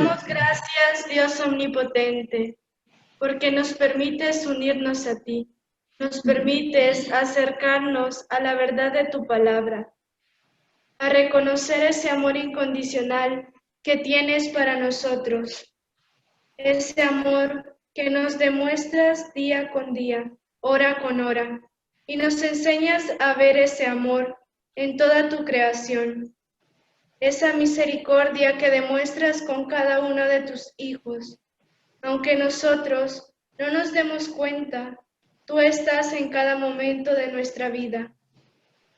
damos gracias, Dios omnipotente, porque nos permites unirnos a ti, nos permites acercarnos a la verdad de tu palabra, a reconocer ese amor incondicional que tienes para nosotros, ese amor que nos demuestras día con día, hora con hora, y nos enseñas a ver ese amor en toda tu creación, esa misericordia que demuestras con cada uno de tus hijos. Aunque nosotros no nos demos cuenta, tú estás en cada momento de nuestra vida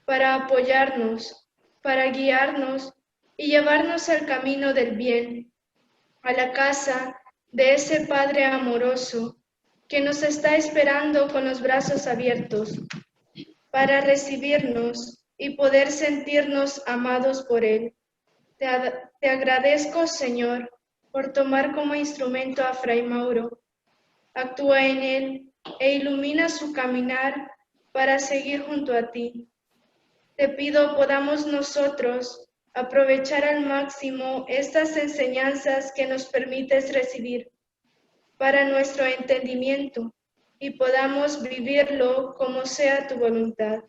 para apoyarnos, para guiarnos y llevarnos al camino del bien, a la casa de ese Padre amoroso que nos está esperando con los brazos abiertos para recibirnos y poder sentirnos amados por Él. Te agradezco, Señor, por tomar como instrumento a Fray Mauro. Actúa en él e ilumina su caminar para seguir junto a ti. Te pido podamos nosotros aprovechar al máximo estas enseñanzas que nos permites recibir para nuestro entendimiento y podamos vivirlo como sea tu voluntad.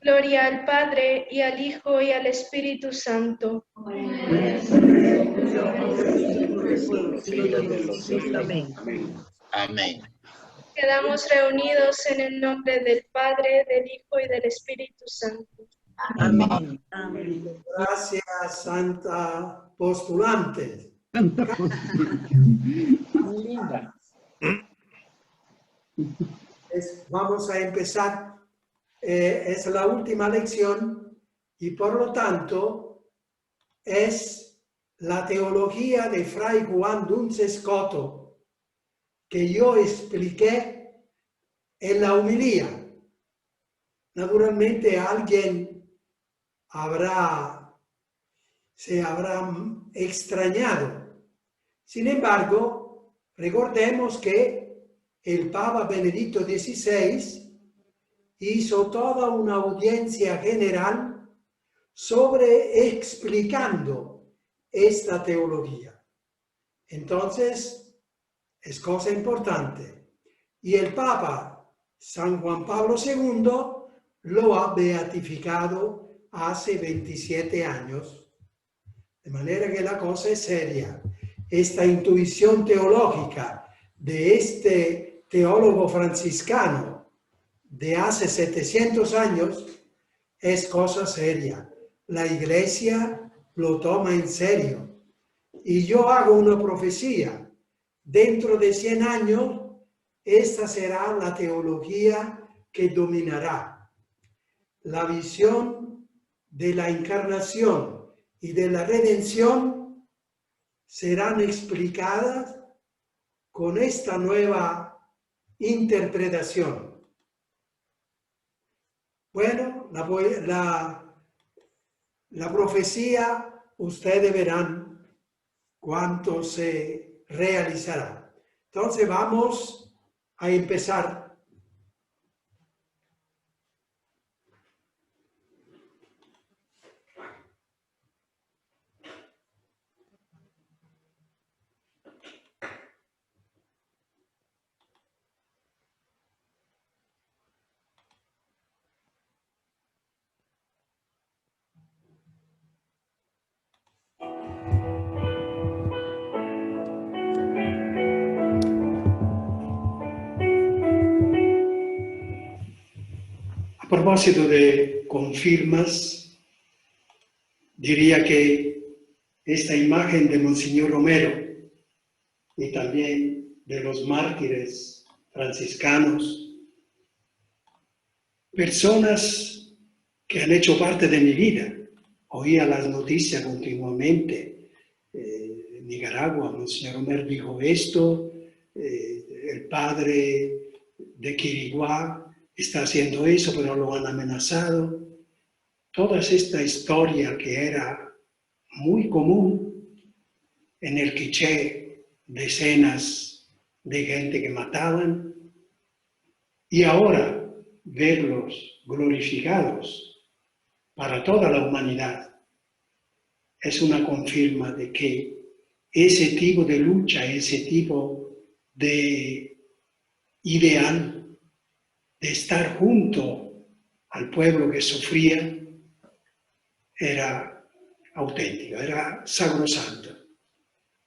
Gloria al Padre, y al Hijo, y al Espíritu Santo. Amén. Amén. Quedamos reunidos en el nombre del Padre, del Hijo y del Espíritu Santo. Amén. Gracias, Santa Postulante. Muy linda. Vamos a empezar. Es la última lección y por lo tanto es la teología de Fray Juan Duns Scoto que yo expliqué en la homilía. Naturalmente alguien se habrá extrañado. Sin embargo, recordemos que el Papa Benedicto XVI hizo toda una audiencia general explicando esta teología. Entonces, es cosa importante. Y el Papa San Juan Pablo II lo ha beatificado hace 27 años. De manera que la cosa es seria. Esta intuición teológica de este teólogo franciscano de hace 700 años es cosa seria. La Iglesia lo toma en serio. Y yo hago una profecía. Dentro de 100 años, esta será la teología que dominará. La visión de la encarnación y de la redención serán explicadas con esta nueva interpretación. Bueno, la profecía, ustedes verán cuánto se realizará. Entonces vamos a empezar. A propósito de confirmas, diría que esta imagen de Monseñor Romero y también de los mártires franciscanos, personas que han hecho parte de mi vida. Oía las noticias continuamente. En Nicaragua, Monseñor Romero dijo esto, el padre de Quiriguá está haciendo eso, pero lo han amenazado. Toda esta historia que era muy común en el Quiché, decenas de gente que mataban, y ahora verlos glorificados para toda la humanidad es una confirma de que ese tipo de lucha, ese tipo de ideal de estar junto al pueblo que sufría era auténtica, era sacrosanta,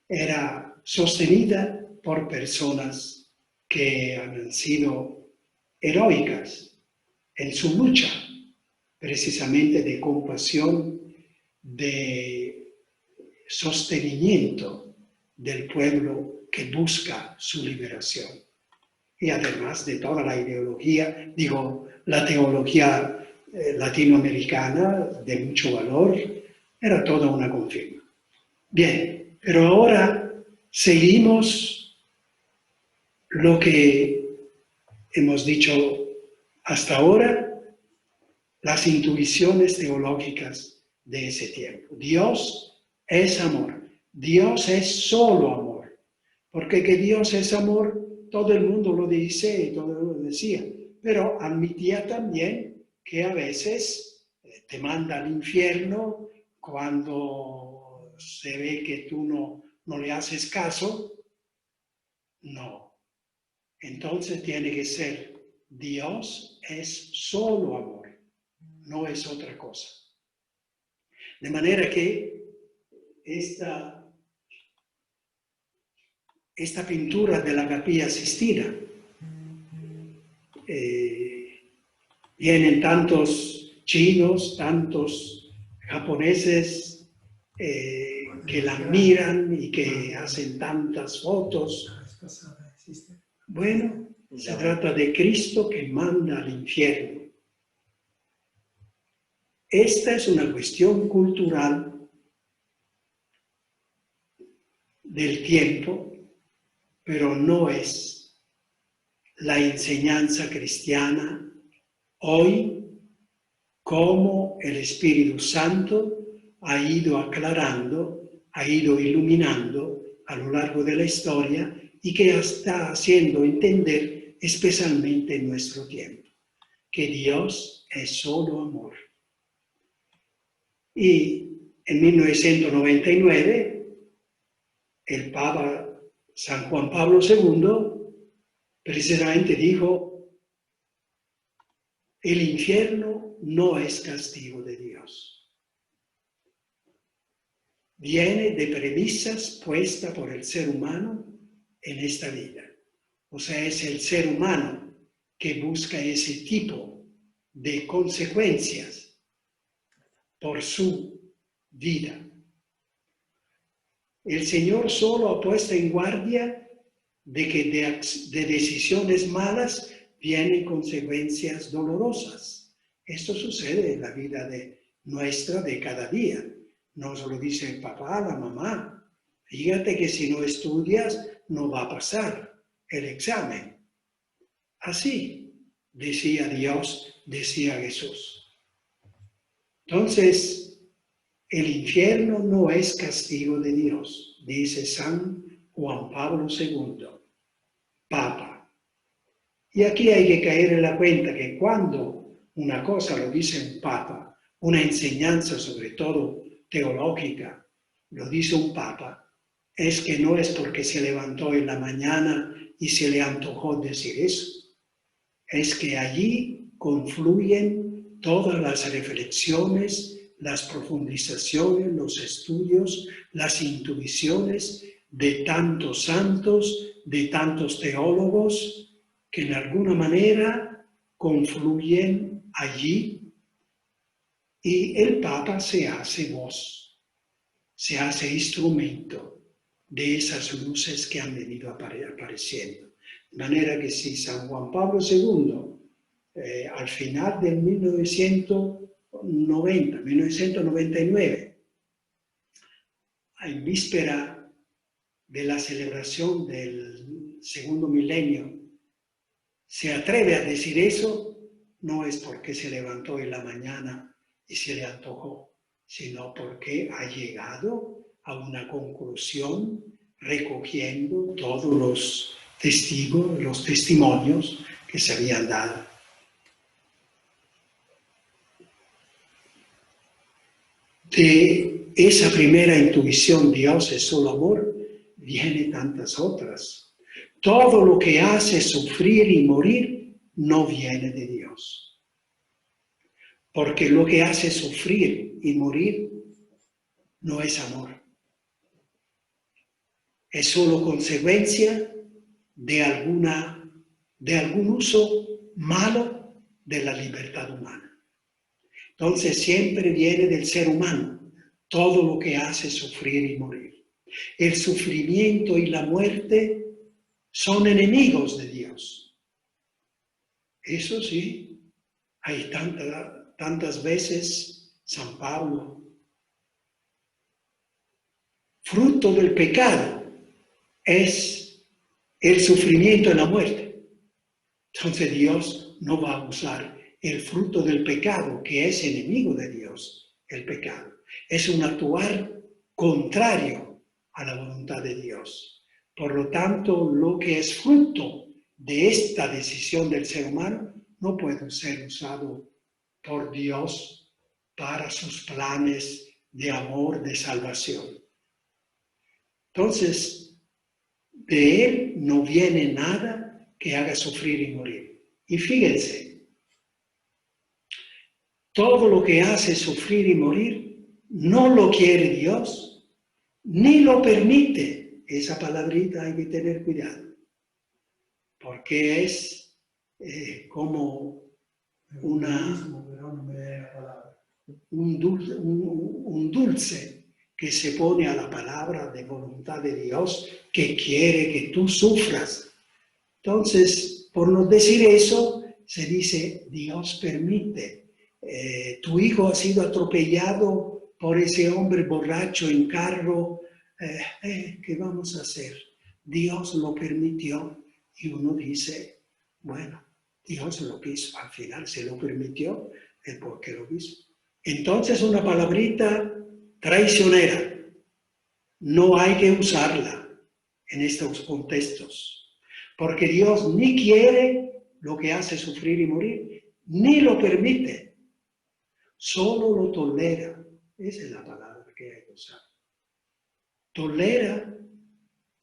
era sostenida por personas que han sido heroicas en su lucha, precisamente de compasión, de sostenimiento del pueblo que busca su liberación. Y además de toda la ideología, la teología latinoamericana de mucho valor, era toda una confirma. Bien, pero ahora seguimos lo que hemos dicho hasta ahora, las intuiciones teológicas de ese tiempo. Dios es amor. Dios es solo amor. Porque que Dios es amor, todo el mundo lo dice y todo el mundo lo decía. Pero admitía también que a veces te manda al infierno cuando se ve que tú no le haces caso. No. Entonces tiene que ser Dios es solo amor. No es otra cosa. De manera que esta pintura de la Capilla Sistina, vienen tantos chinos, tantos japoneses que la miran y que hacen tantas fotos. Bueno, se trata de Cristo que manda al infierno. Esta es una cuestión cultural del tiempo, pero no es la enseñanza cristiana hoy, como el Espíritu Santo ha ido aclarando, ha ido iluminando a lo largo de la historia y que está haciendo entender especialmente en nuestro tiempo, que Dios es solo amor. Y en 1999, el Papa San Juan Pablo II precisamente dijo: el infierno no es castigo de Dios. Viene de premisas puestas por el ser humano en esta vida. O sea, es el ser humano que busca ese tipo de consecuencias por su vida. El Señor solo ha puesto en guardia de que de decisiones malas vienen consecuencias dolorosas. Esto sucede en la vida nuestra de cada día. Nos lo dice el papá, la mamá. Fíjate que si no estudias, no va a pasar el examen. Así decía Dios, decía Jesús. Entonces, el infierno no es castigo de Dios, dice San Juan Pablo II, Papa. Y aquí hay que caer en la cuenta que cuando una cosa lo dice un Papa, una enseñanza sobre todo teológica, lo dice un Papa, es que no es porque se levantó en la mañana y se le antojó decir eso. Es que allí confluyen todas las reflexiones, las profundizaciones, los estudios, las intuiciones de tantos santos, de tantos teólogos, que en alguna manera confluyen allí, y el Papa se hace voz, se hace instrumento de esas luces que han venido apareciendo. De manera que si San Juan Pablo II, al final del 1999, en víspera de la celebración del segundo milenio, se atreve a decir eso, no es porque se levantó en la mañana y se le antojó, sino porque ha llegado a una conclusión recogiendo todos los testigos, los testimonios que se habían dado. De esa primera intuición, Dios es solo amor, viene tantas otras. Todo lo que hace sufrir y morir no viene de Dios. Porque lo que hace sufrir y morir no es amor. Es solo consecuencia de algún uso malo de la libertad humana. Entonces siempre viene del ser humano todo lo que hace sufrir y morir. El sufrimiento y la muerte son enemigos de Dios. Eso sí, hay tantas veces San Pablo, fruto del pecado es el sufrimiento y la muerte. Entonces Dios no va a usar el fruto del pecado, que es enemigo de Dios, el pecado. Es un actuar contrario a la voluntad de Dios. Por lo tanto, lo que es fruto de esta decisión del ser humano no puede ser usado por Dios para sus planes de amor, de salvación. Entonces, de Él no viene nada que haga sufrir y morir. Y fíjense, todo lo que hace sufrir y morir no lo quiere Dios, ni lo permite. Esa palabrita hay que tener cuidado, porque es como un dulce que se pone a la palabra de voluntad de Dios, que quiere que tú sufras. Entonces, por no decir eso, se dice, Dios permite. Tu hijo ha sido atropellado por ese hombre borracho en carro. ¿Qué vamos a hacer? Dios lo permitió. Y uno dice, bueno, Dios lo quiso. Al final se lo permitió, es porque lo quiso. Entonces, una palabrita traicionera. No hay que usarla en estos contextos, porque Dios ni quiere lo que hace sufrir y morir, ni lo permite, solo lo tolera. Esa es la palabra que hay que usar. Tolera,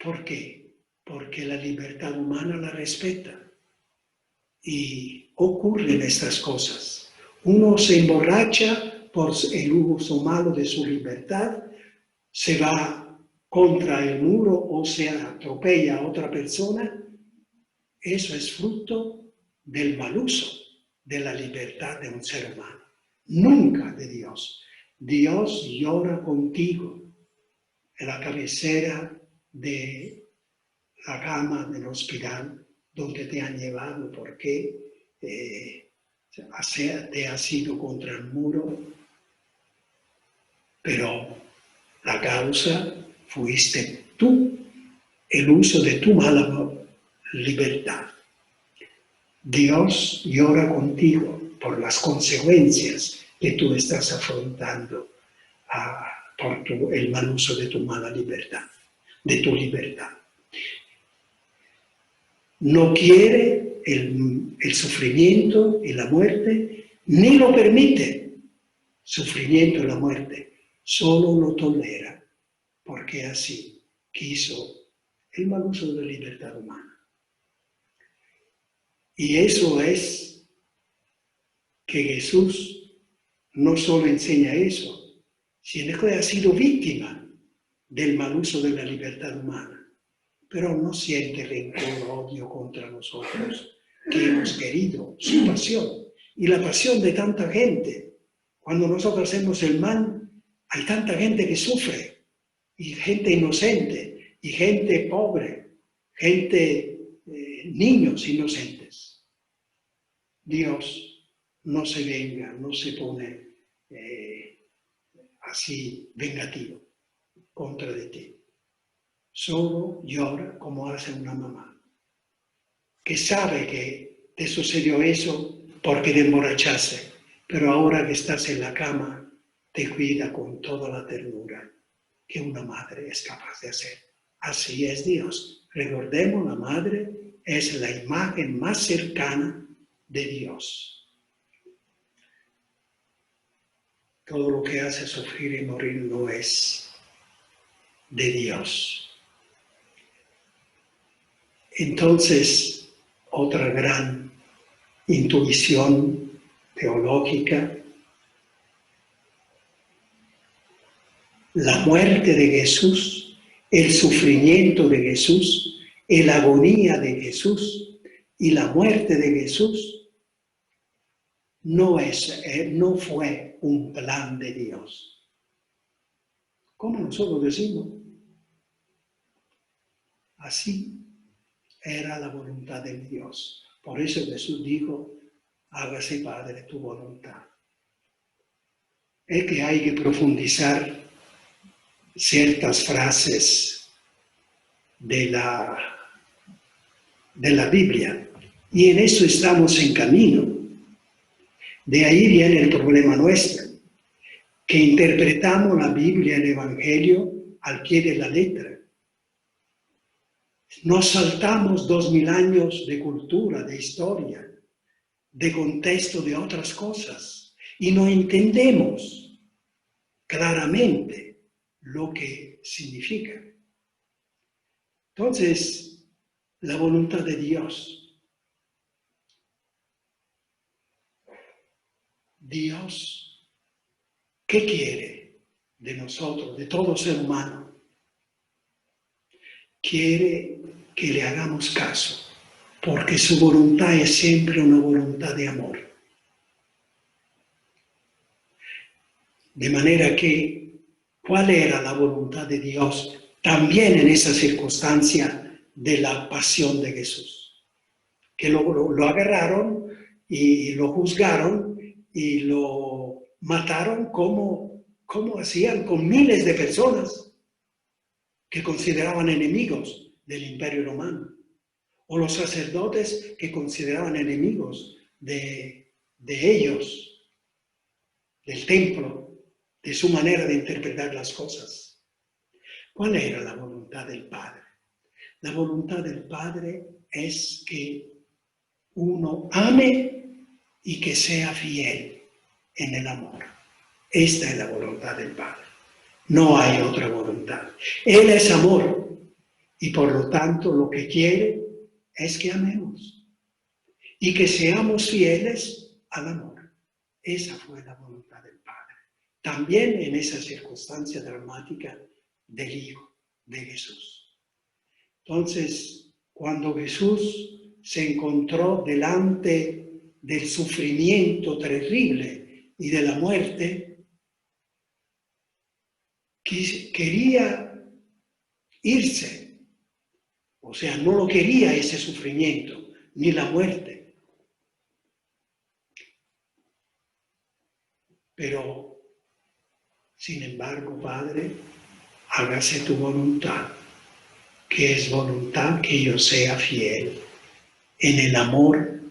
¿por qué? Porque la libertad humana la respeta. Y ocurren estas cosas. Uno se emborracha por el uso malo de su libertad, se va contra el muro o se atropella a otra persona. Eso es fruto del mal uso de la libertad de un ser humano, nunca de Dios. Dios llora contigo en la cabecera de la cama del hospital donde te han llevado porque te has ido contra el muro, pero la causa fuiste tú, el uso de tu mala libertad. Dios llora contigo por las consecuencias que tú estás afrontando por el mal uso de tu mala libertad, de tu libertad. No quiere el sufrimiento y la muerte, ni lo permite, sufrimiento y la muerte, solo lo tolera, porque así quiso el mal uso de la libertad humana. Y eso es que Jesús no solo enseña eso, sino que ha sido víctima del mal uso de la libertad humana, pero no siente rencor o odio contra nosotros, que hemos querido su pasión y la pasión de tanta gente. Cuando nosotros hacemos el mal, hay tanta gente que sufre, y gente inocente, y gente pobre, niños inocentes. Dios no se venga, no se pone así vengativo contra de ti. Solo llora como hace una mamá, que sabe que te sucedió eso porque te emborrachaste, pero ahora que estás en la cama, te cuida con toda la ternura que una madre es capaz de hacer. Así es Dios. Recordemos, la madre es la imagen más cercana de Dios. Todo lo que hace sufrir y morir no es de Dios. Entonces, otra gran intuición teológica, la muerte de Jesús, el sufrimiento de Jesús, la agonía de Jesús y la muerte de Jesús no fue un plan de Dios. Como nosotros decimos, así era la voluntad de Dios. Por eso Jesús dijo, hágase, Padre, tu voluntad. Es que hay que profundizar ciertas frases de la Biblia, y en eso estamos en camino. De ahí viene el problema nuestro, que interpretamos la Biblia, el Evangelio, al pie de la letra. Nos saltamos 2000 años de cultura, de historia, de contexto de otras cosas, y no entendemos claramente lo que significa. Entonces, la voluntad de Dios. Dios, ¿qué quiere de nosotros, de todo ser humano? Quiere que le hagamos caso, porque su voluntad es siempre una voluntad de amor. De manera que, ¿cuál era la voluntad de Dios también en esa circunstancia de la pasión de Jesús? Que lo agarraron y lo juzgaron y lo mataron como hacían con miles de personas que consideraban enemigos del Imperio Romano, o los sacerdotes que consideraban enemigos de ellos, del templo, de su manera de interpretar las cosas. ¿Cuál era la voluntad del Padre? La voluntad del Padre es que uno ame y que sea fiel en el amor. Esta es la voluntad del Padre. No hay otra voluntad. Él es amor y por lo tanto lo que quiere es que amemos y que seamos fieles al amor. Esa fue la voluntad del Padre. También en esa circunstancia dramática del Hijo de Jesús. Entonces, cuando Jesús se encontró delante del sufrimiento terrible y de la muerte, quería irse. O sea, no lo quería ese sufrimiento, ni la muerte. Pero, sin embargo, Padre, hágase tu voluntad, que es voluntad que yo sea fiel en el amor,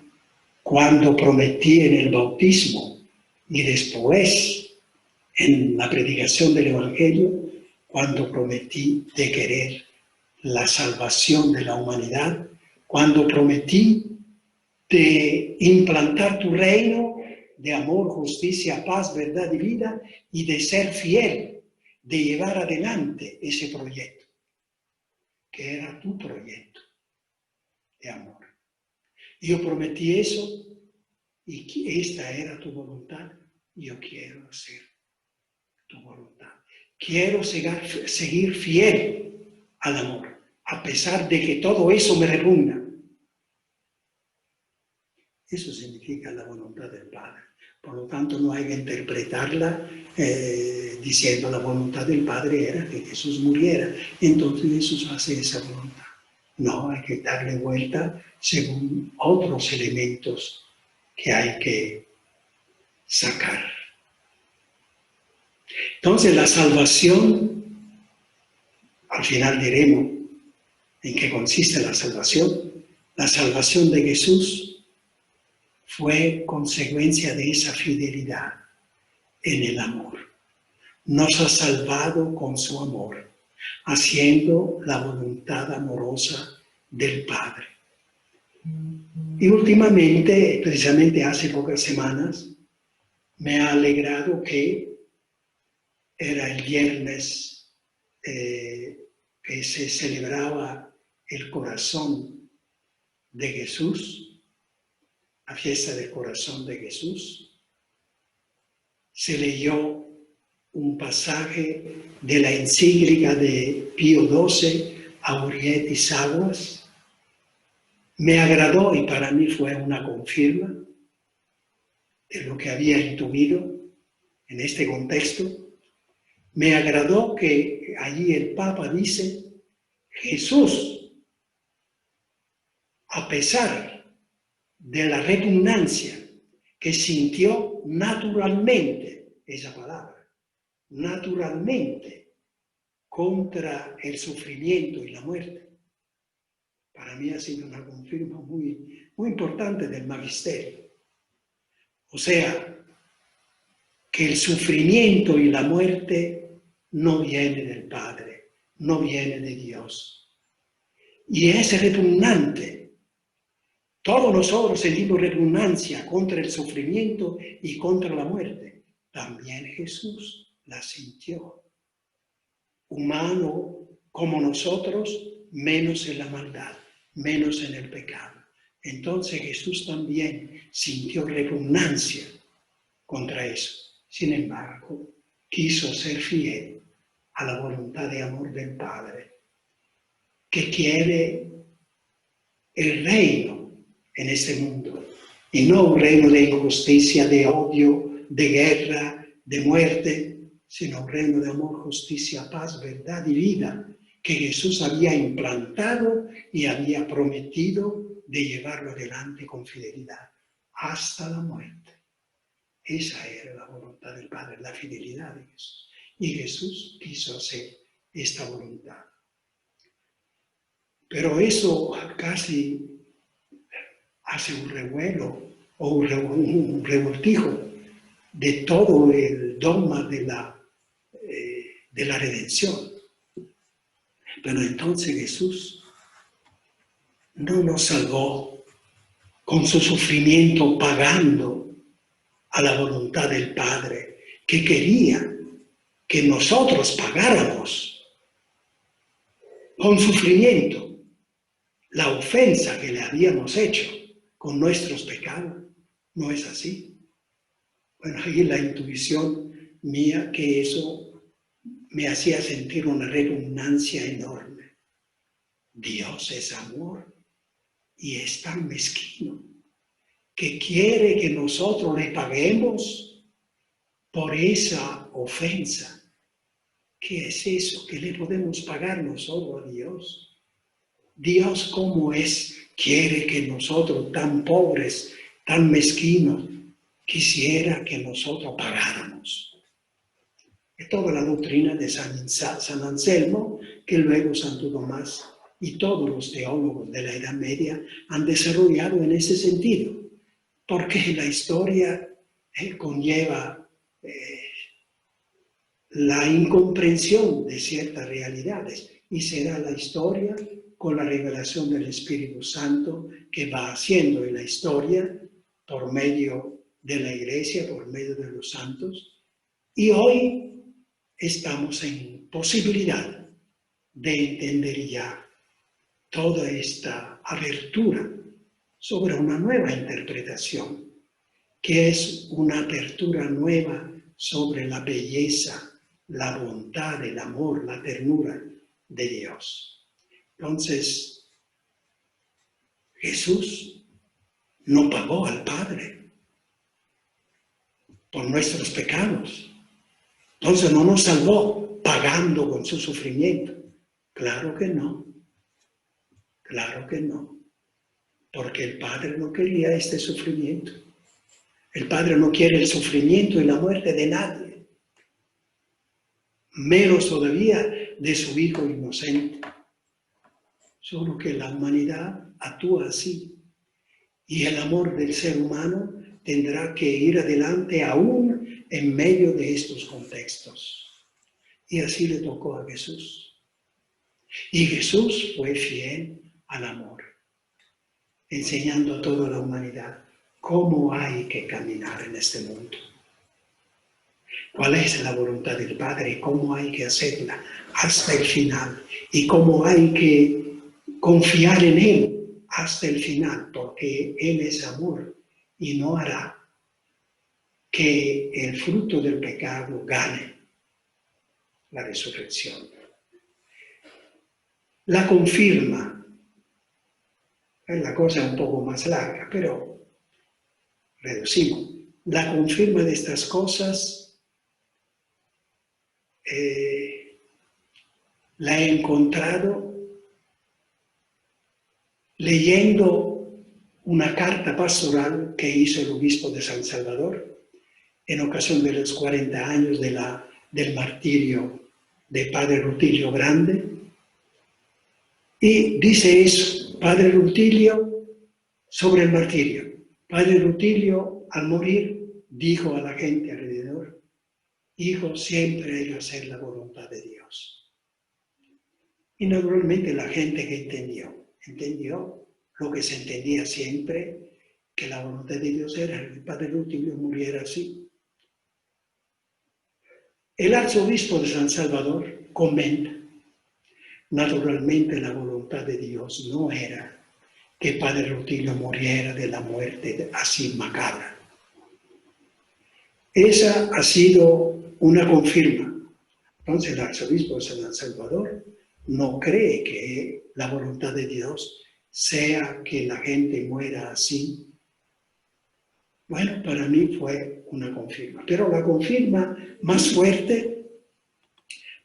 cuando prometí en el bautismo y después en la predicación del Evangelio, cuando prometí de querer la salvación de la humanidad, cuando prometí de implantar tu reino de amor, justicia, paz, verdad y vida, y de ser fiel, de llevar adelante ese proyecto, que era tu proyecto de amor. Yo prometí eso, y que esta era tu voluntad, y yo quiero hacer tu voluntad. Quiero seguir fiel al amor, a pesar de que todo eso me repugna. Eso significa la voluntad del Padre. Por lo tanto, no hay que interpretarla diciendo la voluntad del Padre era que Jesús muriera. Entonces Jesús hace esa voluntad. No, hay que darle vuelta según otros elementos que hay que sacar. Entonces la salvación, al final diremos en qué consiste la salvación. La salvación de Jesús fue consecuencia de esa fidelidad en el amor. Nos ha salvado con su amor, haciendo la voluntad amorosa del Padre. Y últimamente, precisamente hace pocas semanas, me ha alegrado que era el viernes que se celebraba el corazón de Jesús, la fiesta del corazón de Jesús, se leyó un pasaje de la encíclica de Pío XII, Aurietis Aguas. Me agradó y para mí fue una confirma de lo que había intuido en este contexto. Me agradó que allí el Papa dice: Jesús, a pesar de la repugnancia que sintió naturalmente, esa palabra, naturalmente, contra el sufrimiento y la muerte, para mí ha sido una confirma muy importante del magisterio. O sea, que el sufrimiento y la muerte no viene del Padre, no viene de Dios. Y es repugnante. Todos nosotros sentimos repugnancia contra el sufrimiento y contra la muerte. También Jesús la sintió. Humano como nosotros, menos en la maldad, menos en el pecado. Entonces Jesús también sintió repugnancia contra eso. Sin embargo, quiso ser fiel a la voluntad de amor del Padre, que quiere el reino en este mundo, y no un reino de injusticia, de odio, de guerra, de muerte, sino un reino de amor, justicia, paz, verdad y vida, que Jesús había implantado y había prometido de llevarlo adelante con fidelidad hasta la muerte. Esa era la voluntad del Padre, la fidelidad de Jesús. Y Jesús quiso hacer esta voluntad. Pero eso casi hace un revuelo o un revoltijo de todo el dogma de la redención. Pero entonces Jesús no nos salvó con su sufrimiento pagando a la voluntad del Padre, que quería que nosotros pagáramos con sufrimiento la ofensa que le habíamos hecho con nuestros pecados. No es así. Bueno, ahí la intuición mía que eso me hacía sentir una repugnancia enorme. Dios es amor y es tan mezquino que quiere que nosotros le paguemos por esa ofensa. ¿Qué es eso? ¿Qué le podemos pagar nosotros a Dios? Dios, ¿cómo es? Quiere que nosotros, tan pobres, tan mezquinos, quisiera que nosotros pagáramos. Es toda la doctrina de San Anselmo, que luego Santo Tomás y todos los teólogos de la Edad Media han desarrollado en ese sentido. Porque la historia conlleva la incomprensión de ciertas realidades, y será la historia con la revelación del Espíritu Santo que va haciendo en la historia por medio de la Iglesia, por medio de los santos. Y hoy estamos en posibilidad de entender ya toda esta abertura sobre una nueva interpretación, que es una apertura nueva sobre la belleza, la bondad, el amor, la ternura de Dios. Entonces, Jesús no pagó al Padre por nuestros pecados. Entonces no nos salvó pagando con su sufrimiento. Claro que no. Claro que no. Porque el Padre no quería este sufrimiento. El Padre no quiere el sufrimiento y la muerte de nadie. Menos todavía de su Hijo inocente. Solo que la humanidad actúa así. Y el amor del ser humano tendrá que ir adelante aún en medio de estos contextos. Y así le tocó a Jesús. Y Jesús fue fiel al amor, enseñando a toda la humanidad cómo hay que caminar en este mundo. Cuál es la voluntad del Padre y cómo hay que hacerla hasta el final. Y cómo hay que confiar en Él hasta el final, porque Él es amor y no hará que el fruto del pecado gane la resurrección. La confirma, es la cosa un poco más larga, pero reducimos. La confirma de estas cosas la he encontrado leyendo una carta pastoral que hizo el obispo de San Salvador en ocasión de los 40 años del martirio de Padre Rutilio Grande. Y dice eso, Padre Rutilio, sobre el martirio. Padre Rutilio, al morir, dijo a la gente alrededor: hijo, siempre hay que hacer la voluntad de Dios. Y naturalmente la gente que entendió lo que se entendía siempre, que la voluntad de Dios era que el Padre Rutilio muriera así. El arzobispo de San Salvador comenta: naturalmente la voluntad de Dios no era que Padre Rutilio muriera de la muerte así macabra. Esa ha sido una confirma. Entonces el arzobispo de San Salvador no cree que la voluntad de Dios sea que la gente muera así. Bueno, para mí fue una confirma. Pero la confirma más fuerte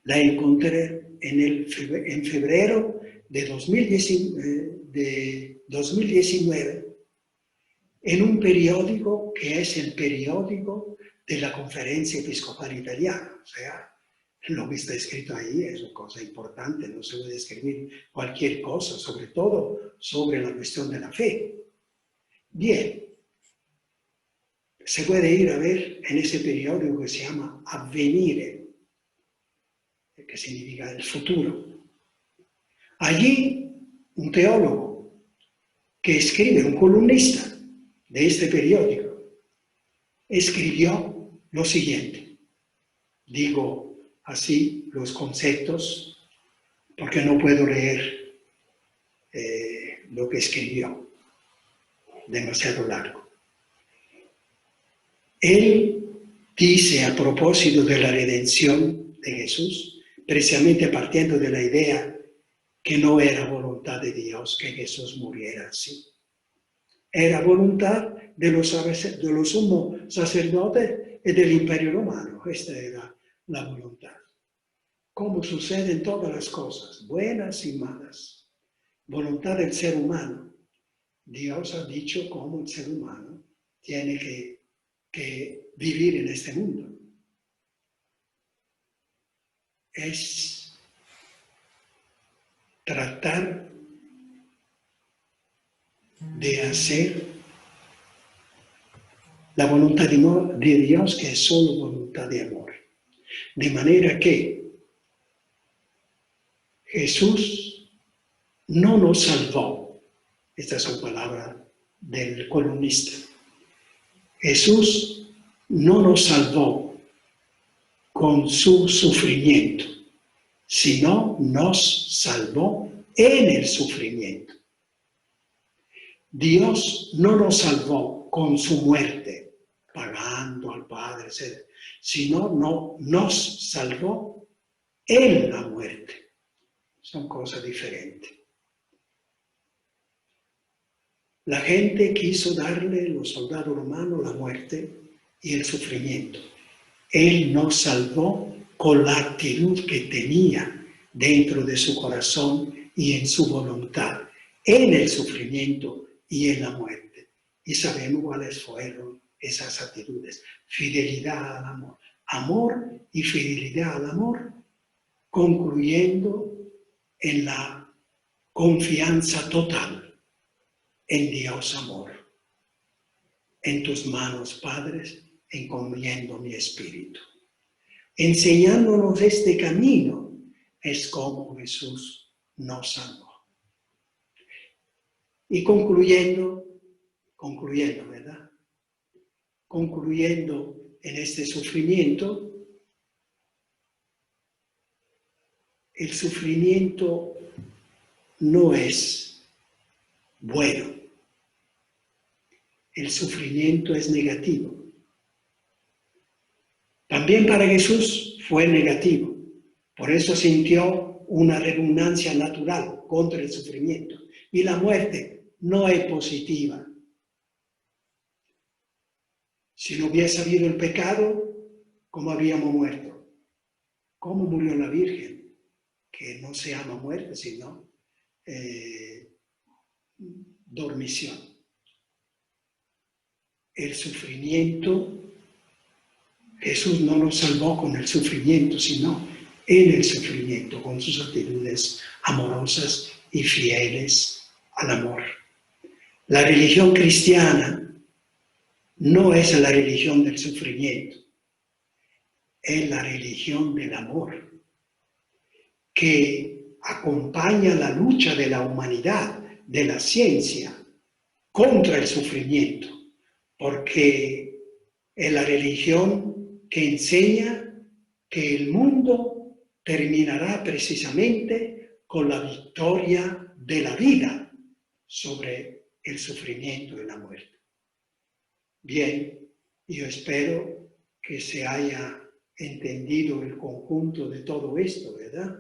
la encontré en febrero de 2019 en un periódico que es el periódico de la Conferencia Episcopal Italiana. O sea, lo que está escrito ahí es una cosa importante, no se puede escribir cualquier cosa, sobre todo sobre la cuestión de la fe. Bien, se puede ir a ver en ese periódico que se llama Avvenire, que significa el futuro. Allí, un teólogo que escribe, un columnista de este periódico, escribió lo siguiente. Digo así los conceptos porque no puedo leer lo que escribió, demasiado largo. Él dice a propósito de la redención de Jesús, precisamente partiendo de la idea que no era voluntad de Dios que Jesús muriera así. Era voluntad de los sumos sacerdotes y del Imperio Romano. Esta era la voluntad. Como sucede en todas las cosas, buenas y malas. Voluntad del ser humano. Dios ha dicho cómo el ser humano tiene que vivir en este mundo. Es tratar de hacer la voluntad de Dios, que es solo voluntad de amor. De manera que Jesús no nos salvó. Estas son palabras del columnista. Jesús no nos salvó con su sufrimiento, sino nos salvó en el sufrimiento. Dios no nos salvó con su muerte, pagando al Padre, etc., sino nos salvó en la muerte. Son cosas diferentes. La gente quiso darle, los soldados romanos, la muerte y el sufrimiento. Él nos salvó con la actitud que tenía dentro de su corazón y en su voluntad, en el sufrimiento y en la muerte. Y sabemos cuáles fueron esas actitudes. Fidelidad al amor. Amor y fidelidad al amor, concluyendo en la confianza total en Dios amor. En tus manos, Padre, encomiendo mi espíritu. Enseñándonos este camino es como Jesús nos salvó. Y concluyendo, ¿verdad? Concluyendo en este sufrimiento, el sufrimiento no es bueno. El sufrimiento es negativo. También para Jesús fue negativo. Por eso sintió una repugnancia natural contra el sufrimiento. Y la muerte no es positiva. Si no hubiese habido el pecado, ¿cómo habríamos muerto? ¿Cómo murió la Virgen? Que no se llama muerte, sino dormición. El sufrimiento, Jesús no nos salvó con el sufrimiento, sino en el sufrimiento, con sus actitudes amorosas y fieles al amor. La religión cristiana no es la religión del sufrimiento, es la religión del amor, que acompaña la lucha de la humanidad, de la ciencia, contra el sufrimiento, porque es la religión que enseña que el mundo terminará precisamente con la victoria de la vida sobre el sufrimiento y la muerte. Bien, yo espero que se haya entendido el conjunto de todo esto, ¿verdad?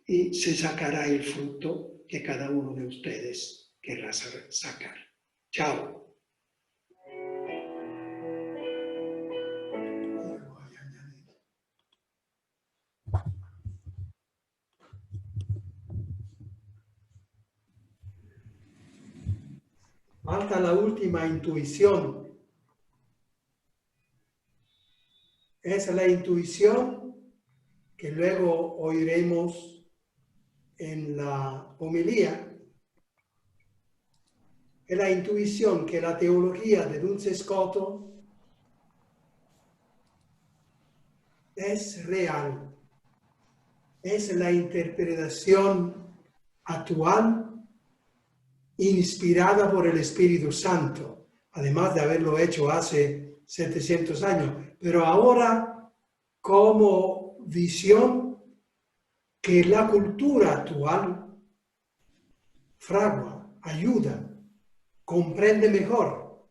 Y se sacará el fruto que cada uno de ustedes querrá sacar. Chao. Falta la última intuición. Esa es la intuición que luego oiremos en la homilía. Es la intuición que la teología de Duns Scoto es real. Es la interpretación actual inspirada por el Espíritu Santo, además de haberlo hecho hace 700 años, pero ahora como visión que la cultura actual fragua, ayuda, comprende mejor.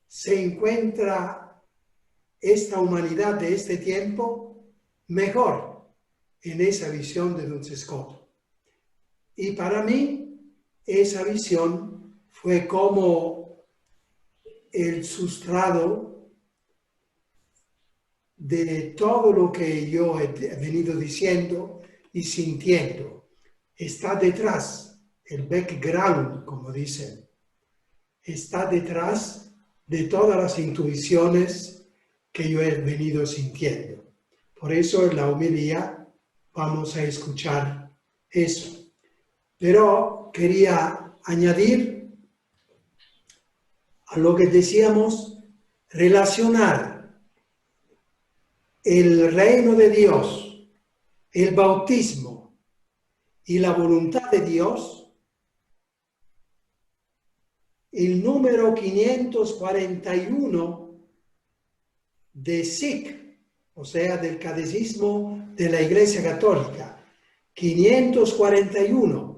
Se encuentra esta humanidad de este tiempo mejor en esa visión de Duns Scoto. Y para mí, esa visión fue como el sustrato de todo lo que yo he venido diciendo y sintiendo. Está detrás, el background, como dicen, está detrás de todas las intuiciones que yo he venido sintiendo. Por eso en la homilía vamos a escuchar eso. Pero quería añadir a lo que decíamos, relacionar el reino de Dios, el bautismo y la voluntad de Dios. El número 541 de SIC, o sea, del Catecismo de la Iglesia Católica, 541.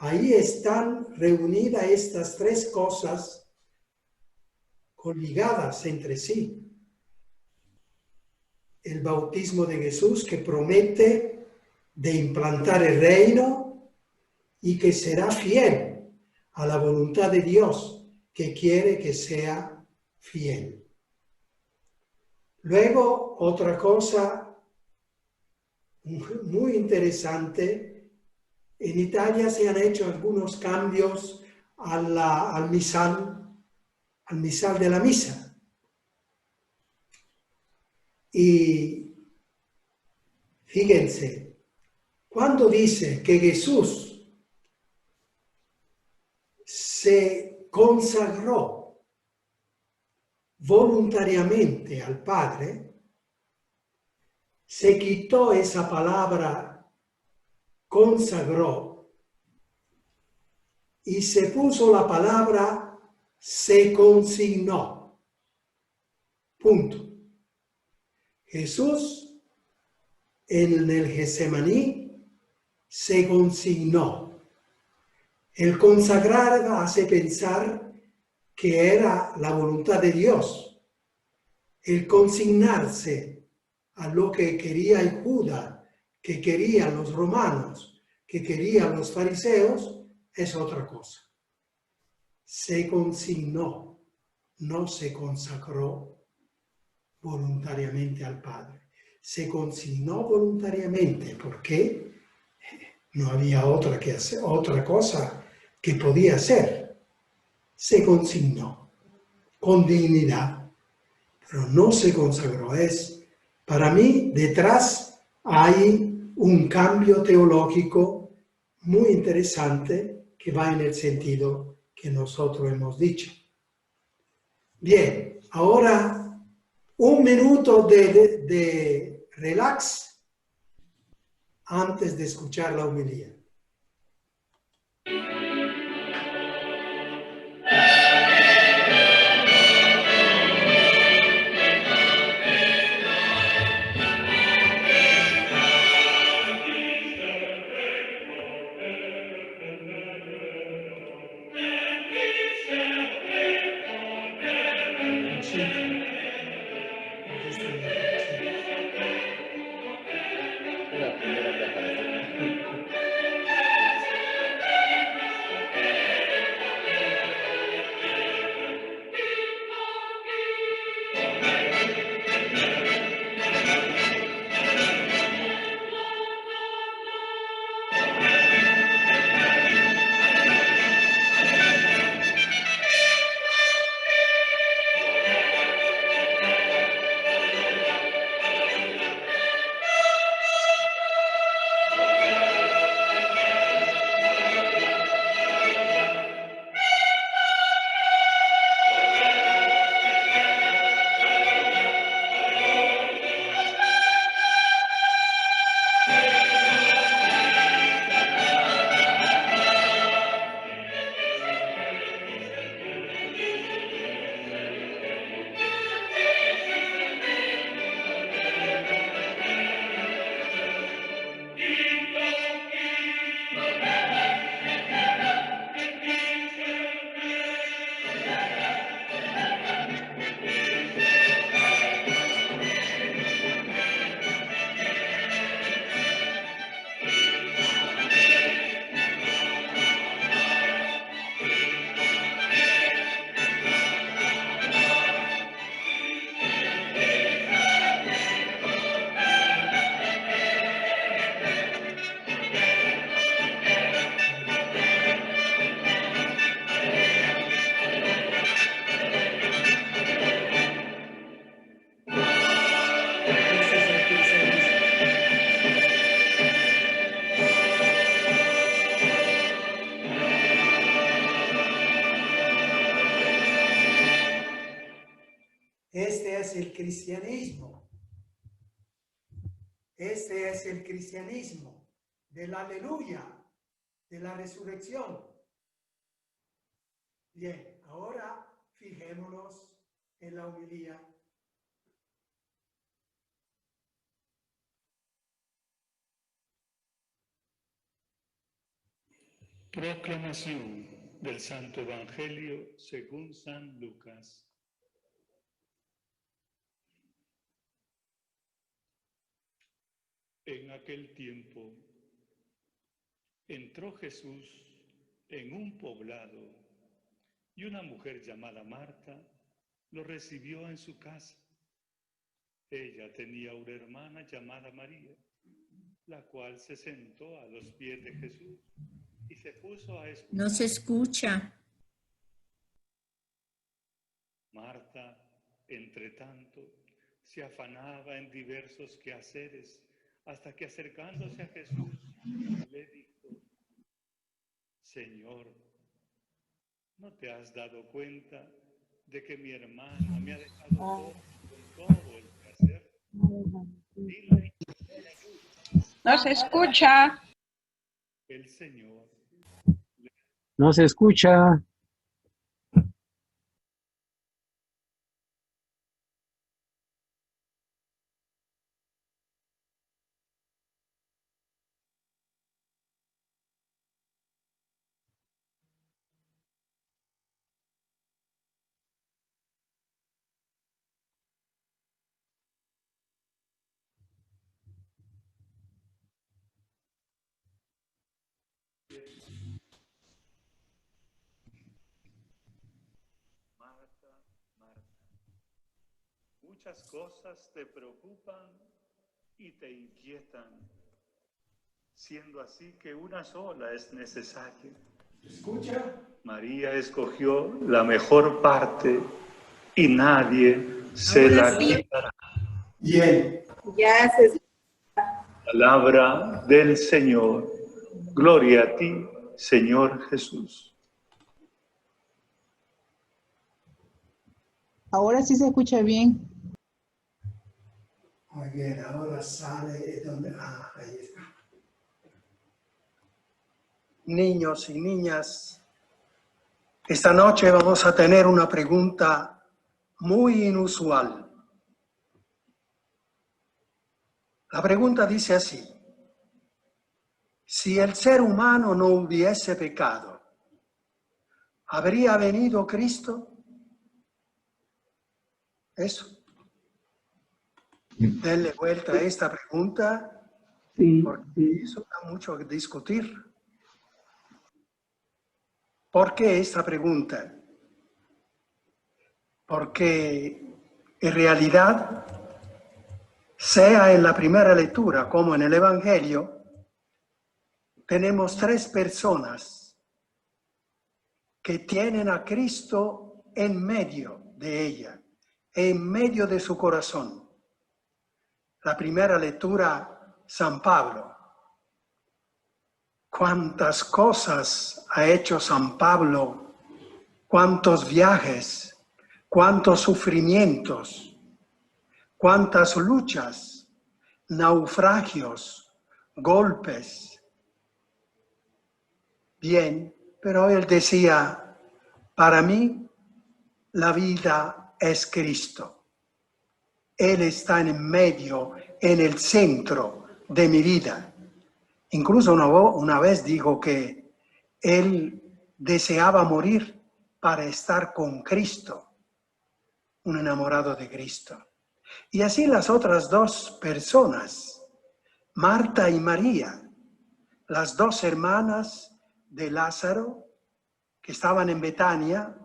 Ahí están reunidas estas tres cosas coligadas entre sí. El bautismo de Jesús, que promete de implantar el reino y que será fiel a la voluntad de Dios, que quiere que sea fiel. Luego, otra cosa muy interesante. En Italia se han hecho algunos cambios al misal de la misa. Y fíjense, cuando dice que Jesús se consagró voluntariamente al Padre, se quitó esa palabra consagró y se puso la palabra se consignó. Punto. Jesús en el Getsemaní se consignó. El consagrar hace pensar que era la voluntad de Dios. El consignarse a lo que quería el Judá, que querían los romanos, que querían los fariseos, es otra cosa. Se consignó, no se consagró voluntariamente al Padre. Se consignó voluntariamente porque no había otra cosa que podía hacer. Se consignó con dignidad, pero no se consagró. Para mí, detrás hay un cambio teológico muy interesante que va en el sentido que nosotros hemos dicho. Bien, ahora un minuto de relax antes de escuchar la homilía. La primera que apareció. Este es el cristianismo. Este es el cristianismo del aleluya, de la resurrección. Bien, ahora fijémonos en la homilía. Proclamación del Santo Evangelio según San Lucas. En aquel tiempo entró Jesús en un poblado y una mujer llamada Marta lo recibió en su casa. Ella tenía una hermana llamada María, la cual se sentó a los pies de Jesús y se puso a escuchar. No se escucha. Marta, entre tanto, se afanaba en diversos quehaceres, hasta que acercándose a Jesús, le dijo: Señor, ¿no te has dado cuenta de que mi hermana me ha dejado todo con todo el quehacer? Dile que me ayude. No se escucha. El Señor No se escucha. muchas cosas te preocupan y te inquietan, siendo así que una sola es necesaria. ¿Escucha? María escogió la mejor parte y nadie se Ahora la sí. quitará. Bien. Ya se Palabra del Señor. Gloria a ti, Señor Jesús. Ahora sí se escucha bien. Muy bien, ahora sale donde... Ah, ahí está. Niños y niñas, esta noche vamos a tener una pregunta muy inusual. La pregunta dice así: si el ser humano no hubiese pecado, ¿habría venido Cristo? Eso. Denle vuelta a esta pregunta, porque eso da mucho que discutir. ¿Por qué esta pregunta? Porque en realidad, sea en la primera lectura como en el Evangelio, tenemos tres personas que tienen a Cristo en medio de ella, en medio de su corazón. La primera lectura, San Pablo. Cuántas cosas ha hecho San Pablo, cuántos viajes, cuántos sufrimientos, cuántas luchas, naufragios, golpes. Bien, pero él decía, para mí la vida es Cristo. Él está en medio, en el centro de mi vida. Incluso una vez dijo que él deseaba morir para estar con Cristo, un enamorado de Cristo. Y así las otras dos personas, Marta y María, las dos hermanas de Lázaro, que estaban en Betania,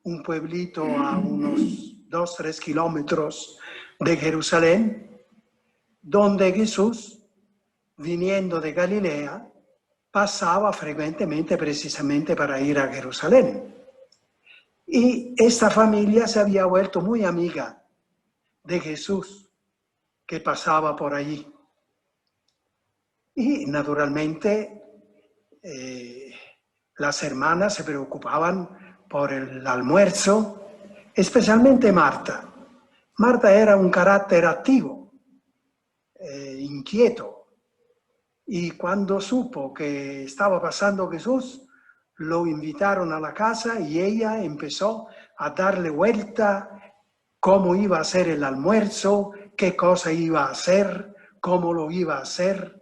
un pueblito a unos 2-3 kilómetros de Jerusalén, donde Jesús, viniendo de Galilea, pasaba frecuentemente precisamente para ir a Jerusalén. Y esta familia se había vuelto muy amiga de Jesús, que pasaba por allí. Y naturalmente las hermanas se preocupaban por el almuerzo, especialmente Marta. Marta era un carácter activo, inquieto. Y cuando supo que estaba pasando Jesús, lo invitaron a la casa y ella empezó a darle vuelta cómo iba a ser el almuerzo, qué cosa iba a hacer, cómo lo iba a hacer,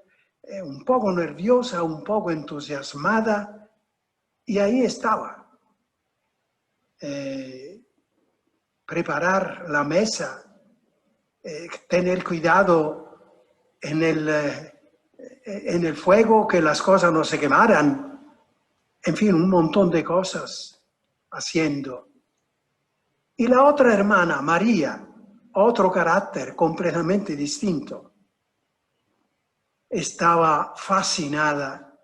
un poco nerviosa, un poco entusiasmada, y ahí estaba. Preparar la mesa, tener cuidado en el fuego, que las cosas no se quemaran, en fin, un montón de cosas haciendo. Y la otra hermana, María, otro carácter completamente distinto, estaba fascinada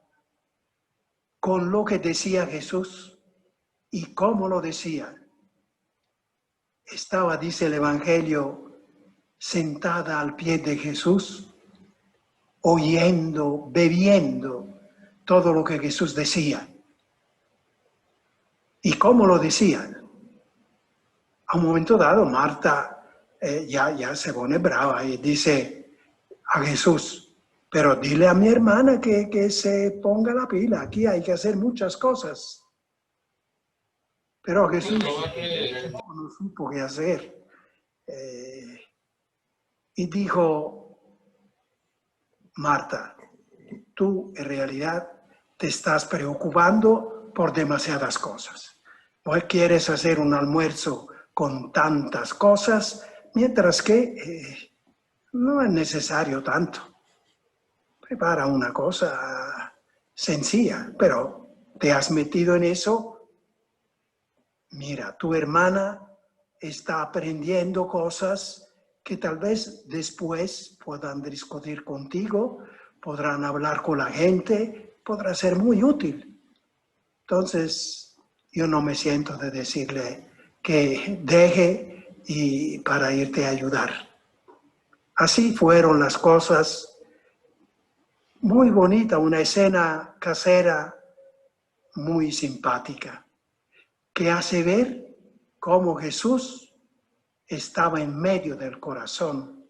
con lo que decía Jesús y cómo lo decía. Estaba, dice el Evangelio, sentada al pie de Jesús, oyendo, bebiendo todo lo que Jesús decía. ¿Y cómo lo decía? A un momento dado, Marta ya se pone brava y dice a Jesús, pero dile a mi hermana que se ponga la pila, aquí hay que hacer muchas cosas. Pero Jesús no supo qué hacer. Y dijo, Marta, tú en realidad te estás preocupando por demasiadas cosas. Hoy quieres hacer un almuerzo con tantas cosas, mientras que no es necesario tanto. Prepara una cosa sencilla, pero te has metido en eso. Mira, tu hermana está aprendiendo cosas que tal vez después puedan discutir contigo, podrán hablar con la gente, podrá ser muy útil. Entonces, yo no me siento de decirle que deje y para irte a ayudar. Así fueron las cosas. Muy bonita, una escena casera muy simpática, que hace ver cómo Jesús estaba en medio del corazón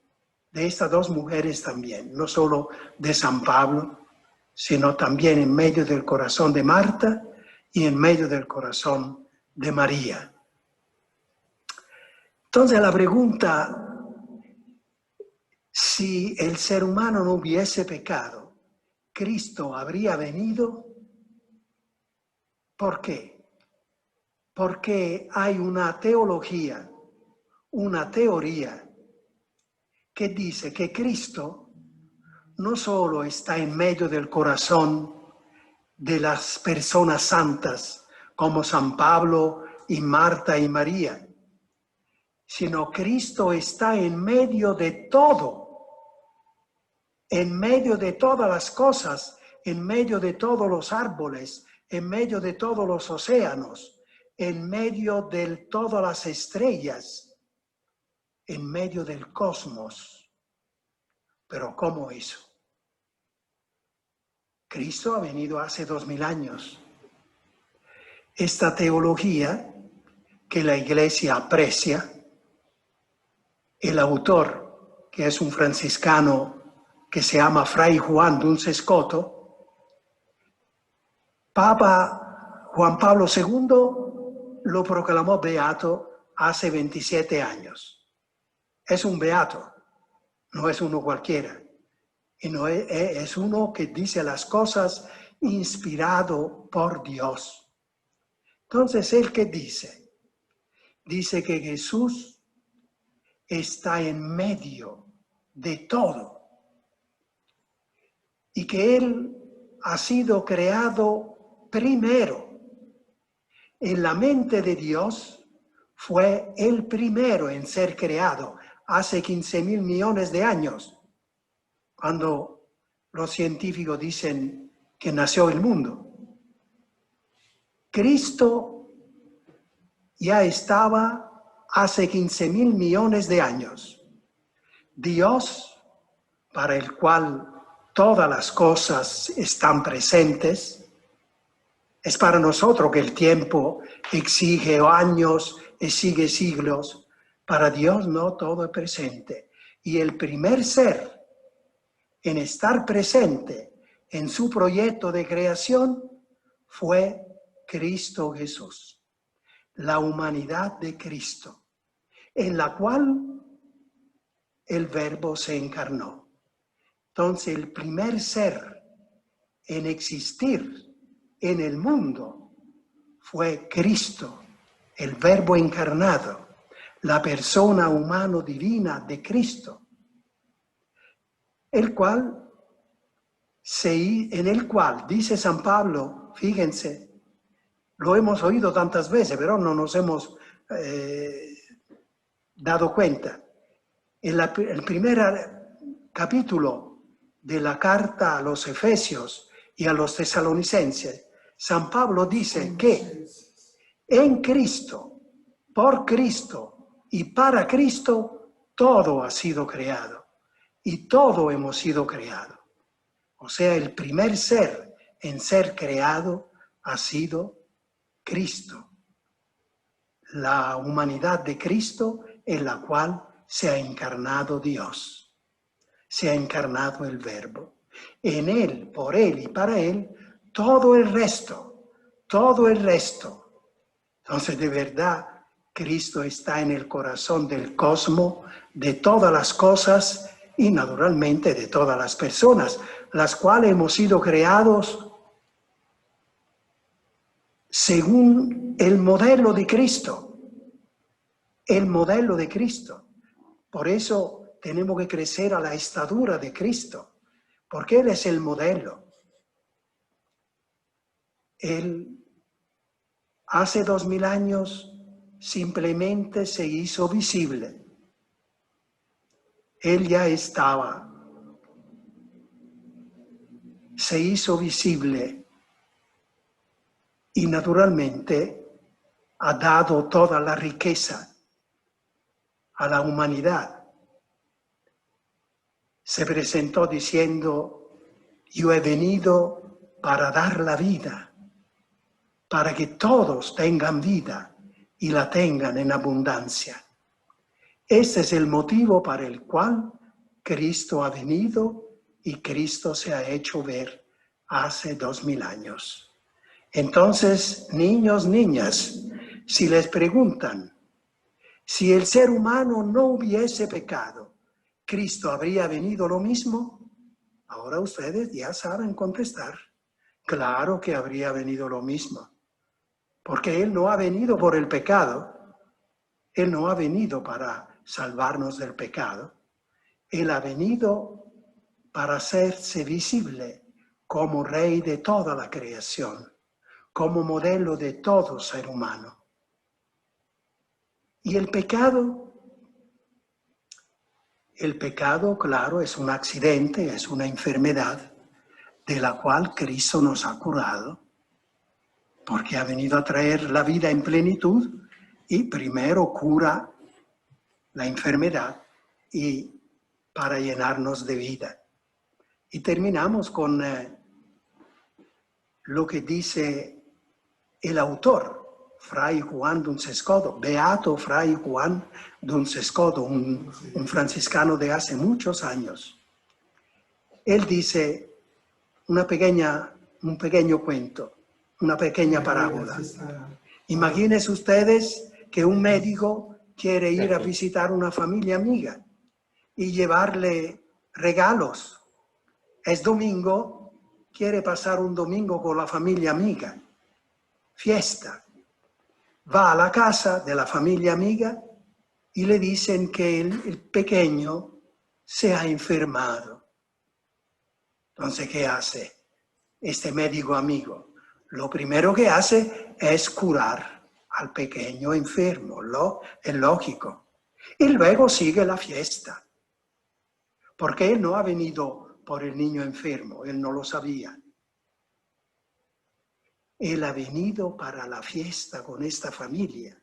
de estas dos mujeres también, no solo de San Pablo, sino también en medio del corazón de Marta y en medio del corazón de María. Entonces la pregunta, si el ser humano no hubiese pecado, ¿Cristo habría venido? ¿Por qué? Porque hay una teología, una teoría que dice que Cristo no solo está en medio del corazón de las personas santas como San Pablo y Marta y María, sino Cristo está en medio de todo, en medio de todas las cosas, en medio de todos los árboles, en medio de todos los océanos, en medio de todas las estrellas, en medio del cosmos. Pero ¿cómo hizo? Cristo ha venido hace 2000 años. Esta teología que la Iglesia aprecia, el autor, que es un franciscano que se llama Fray Juan Duns Scoto, Papa Juan Pablo II lo proclamó beato hace 27 años. Es un beato, no es uno cualquiera. Y no es uno que dice las cosas inspirado por Dios. Entonces, ¿él qué dice? Dice que Jesús está en medio de todo y que Él ha sido creado primero. En la mente de Dios fue el primero en ser creado hace 15.000 millones de años. Cuando los científicos dicen que nació el mundo. Cristo ya estaba hace 15.000 millones de años. Dios, para el cual todas las cosas están presentes, es para nosotros que el tiempo exige años, exige siglos. Para Dios no todo es presente. Y el primer ser en estar presente en su proyecto de creación fue Cristo Jesús, la humanidad de Cristo, en la cual el Verbo se encarnó. Entonces, el primer ser en existir en el mundo fue Cristo, el Verbo encarnado, la persona humano divina de Cristo, en el cual, dice San Pablo, fíjense, lo hemos oído tantas veces, pero no nos hemos dado cuenta. En el primer capítulo de la carta a los Efesios y a los Tesalonicenses, San Pablo dice que en Cristo, por Cristo y para Cristo, todo ha sido creado. Y todo hemos sido creado. O sea, el primer ser en ser creado ha sido Cristo. La humanidad de Cristo en la cual se ha encarnado Dios. Se ha encarnado el Verbo. En Él, por Él y para Él, todo el resto. Entonces, de verdad, Cristo está en el corazón del cosmos, de todas las cosas y naturalmente de todas las personas, las cuales hemos sido creados según el modelo de Cristo. El modelo de Cristo. Por eso tenemos que crecer a la estatura de Cristo, porque Él es el modelo. Él hace 2000 años simplemente se hizo visible. Él ya estaba, se hizo visible y naturalmente ha dado toda la riqueza a la humanidad. Se presentó diciendo: yo he venido para dar la vida, para que todos tengan vida y la tengan en abundancia. Este es el motivo para el cual Cristo ha venido y Cristo se ha hecho ver hace 2000 años. Entonces, niños, niñas, si les preguntan, si el ser humano no hubiese pecado, ¿Cristo habría venido lo mismo? Ahora ustedes ya saben contestar. Claro que habría venido lo mismo, porque Él no ha venido por el pecado. Él no ha venido para salvarnos del pecado. Él ha venido para hacerse visible como Rey de toda la creación, como modelo de todo ser humano. ¿Y el pecado? El pecado, claro, es un accidente, es una enfermedad de la cual Cristo nos ha curado, porque ha venido a traer la vida en plenitud y primero cura la enfermedad y para llenarnos de vida. Y terminamos con lo que dice el autor, Fray Juan Dunsescoto, Beato Fray Juan Dunsescoto, un franciscano de hace muchos años. Él dice un pequeño cuento, una pequeña parábola. Imagínense ustedes que un médico quiere ir a visitar una familia amiga y llevarle regalos. Es domingo, quiere pasar un domingo con la familia amiga. Fiesta. Va a la casa de la familia amiga y le dicen que el pequeño se ha enfermado. Entonces, ¿qué hace este médico amigo? Lo primero que hace es curar al pequeño enfermo, es lógico. Y luego sigue la fiesta. Porque él no ha venido por el niño enfermo, él no lo sabía. Él ha venido para la fiesta con esta familia.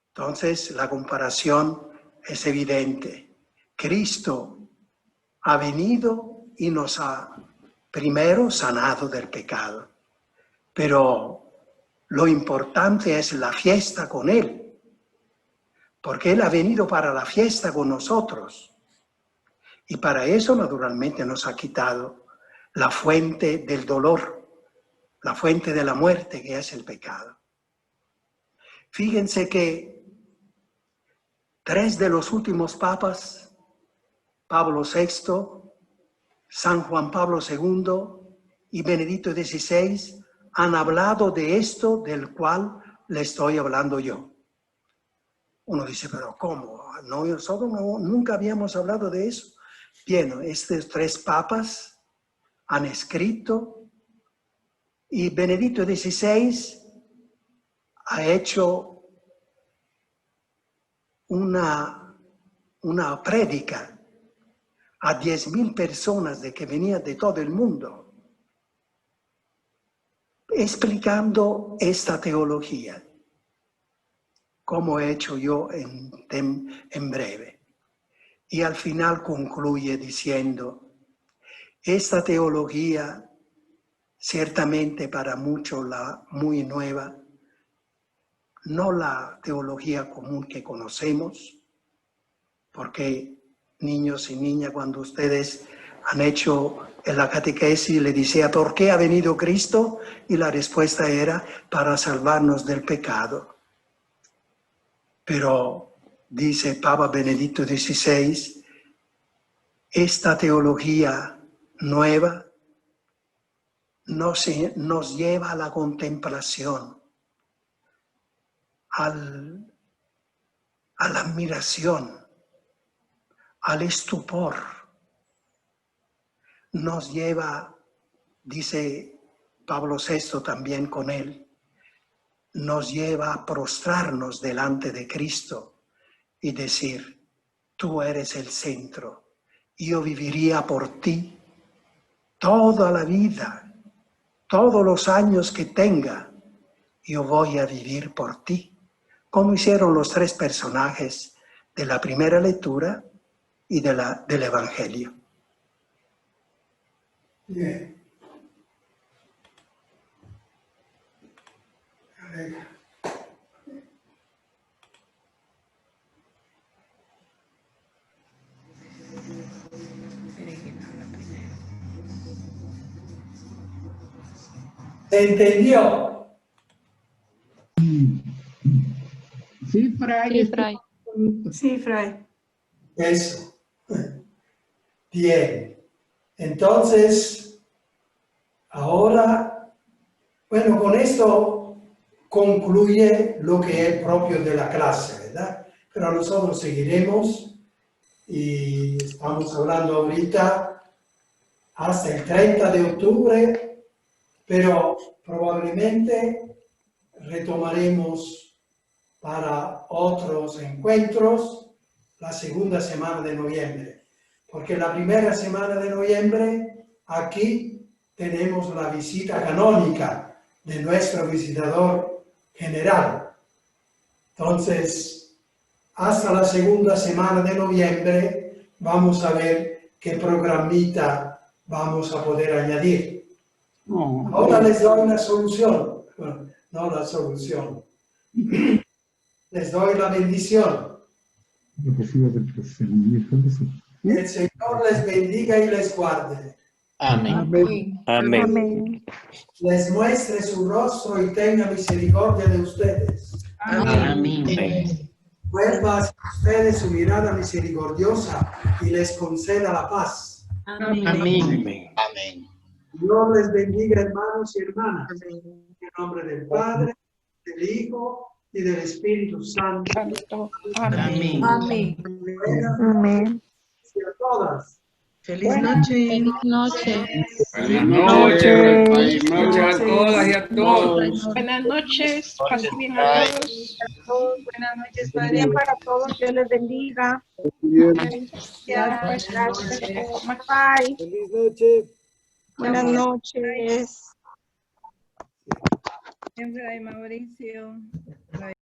Entonces, la comparación es evidente. Cristo ha venido y nos ha primero sanado del pecado. Pero lo importante es la fiesta con Él. Porque Él ha venido para la fiesta con nosotros. Y para eso, naturalmente, nos ha quitado la fuente del dolor, la fuente de la muerte, que es el pecado. Fíjense que 3 de los últimos papas, Pablo VI, San Juan Pablo II y Benedicto XVI, han hablado de esto del cual le estoy hablando yo. Uno dice, pero ¿cómo? No, nosotros nunca habíamos hablado de eso. Bien, estos 3 papas han escrito y Benedicto XVI ha hecho una prédica a 10.000 personas que venían de todo el mundo, explicando esta teología, como he hecho yo en breve. Y al final concluye diciendo, esta teología, ciertamente para muchos muy nueva, no la teología común que conocemos, porque niños y niñas, cuando ustedes han hecho en la catequesis, le decía, ¿por qué ha venido Cristo? Y la respuesta era, para salvarnos del pecado. Pero dice Papa Benedicto XVI, esta teología nueva nos lleva a la contemplación, a la admiración, al estupor. Nos lleva, dice Pablo VI también con él, nos lleva a prostrarnos delante de Cristo y decir, tú eres el centro. Yo viviría por ti toda la vida, todos los años que tenga, yo voy a vivir por ti, como hicieron los tres personajes de la primera lectura y del Evangelio. Bien. ¿Se entendió? Sí, Fray. Sí, Fray. Sí, Fray. Eso. Bien. Entonces, ahora, bueno, con esto concluye lo que es propio de la clase, ¿verdad? Pero nosotros seguiremos y estamos hablando ahorita hasta el 30 de octubre, pero probablemente retomaremos para otros encuentros la segunda semana de noviembre, porque la primera semana de noviembre aquí tenemos la visita canónica de nuestro visitador general. Entonces, hasta la segunda semana de noviembre vamos a ver qué programita vamos a poder añadir. Ahora les doy una solución, no la solución. Les doy la bendición. El Señor les bendiga y les guarde. Amén. Amén. Les muestre su rostro y tenga misericordia de ustedes. Amén. Vuelva hacia ustedes su mirada misericordiosa y les conceda la paz. Amén. Dios les bendiga, hermanos y hermanas. En el nombre del Padre, del Hijo y del Espíritu Santo. Amén. Amén. Amén. Y a todas. Feliz noche. Feliz noche. Buenas noches. Feliz noche a todas y a todos. Buenas noches, pasen bien a todos. Buenas noches, Bien Padre. para todos, Dios les bendiga. Gracias. Bye. Feliz noche. Buenas noches. Mauricio.